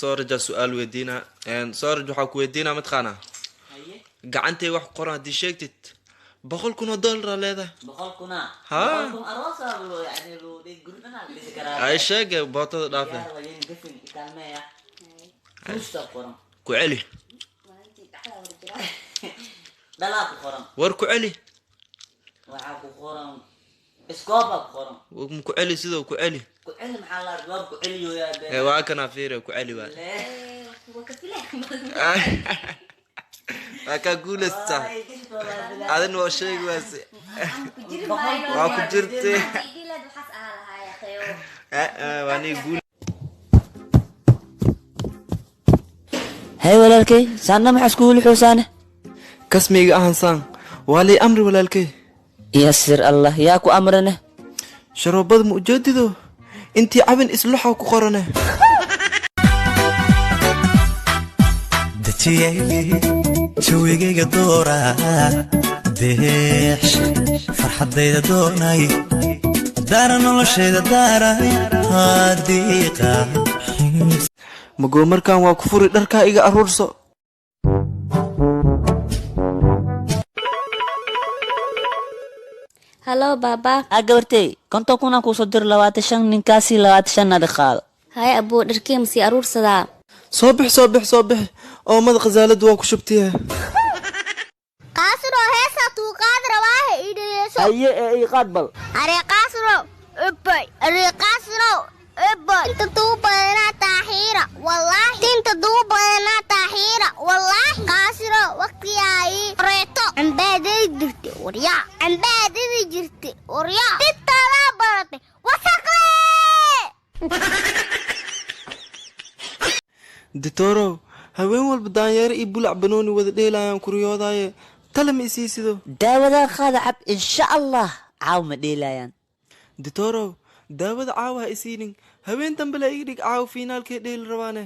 صورج سؤال ويدينا صورج وحاك ويدينا متخانا قعنتي wax qoran hadii sheegtid 100 kun oo dollar leedahay 100 kun ha 100 kun aroos ah loo yani loo gurna dhisi karaa ay sheegay bootada dhaafay yaa wajin gafin kalmeeya fusta qoran ku celi dalaaq qoran war ku celi waxa ku qoran iskooba qoran ku celi sidoo ku celi maxaa la rabaa ku celiyo yaa ee waa kana fiire ku celi waa aka guulasta adan waa sheeg waase waa ku jirtay waani guul hay walaalkay saana ma iskuul xusaane kasmiga ahansan wali amri walaalkay yasir allah yaa ku amrana sharobad muujadido intii cabin isluxa ku qorane شويقي دورا ديش فرحتي دوناي دار نولشيدا داراي هاديقا mago markaan waa ku furi dharka iga aruurso Hello baba agabartay konto kuna ku soo dir 25 ninkaasi 25 na qaado hay abu dharkeem si aruursadaa soo bix oo mad qazaalad waa ku shubtiye قاسرو هيسا تو قادر واه إيديسو أي قادبل أري قاسرو أبي أري قاسرو أبي أنت دوبنا تاحيرة والله أنت دوبنا تاحيرة والله قاسرو وقتي أي ريتو عم بدي جرتي وريا عم بدي جرتي وريا تطلع برتي وسقلي ditoro haween walba daanyeer iyo bulac banooni wada dheelayaan kuriyoodaye talama isiisido daawada qaada cab insha Allah caaw ma dheelayaan ditoro daawada caawa isiinin haween dambe la ii dhig caaw finaalkee dheel rabaane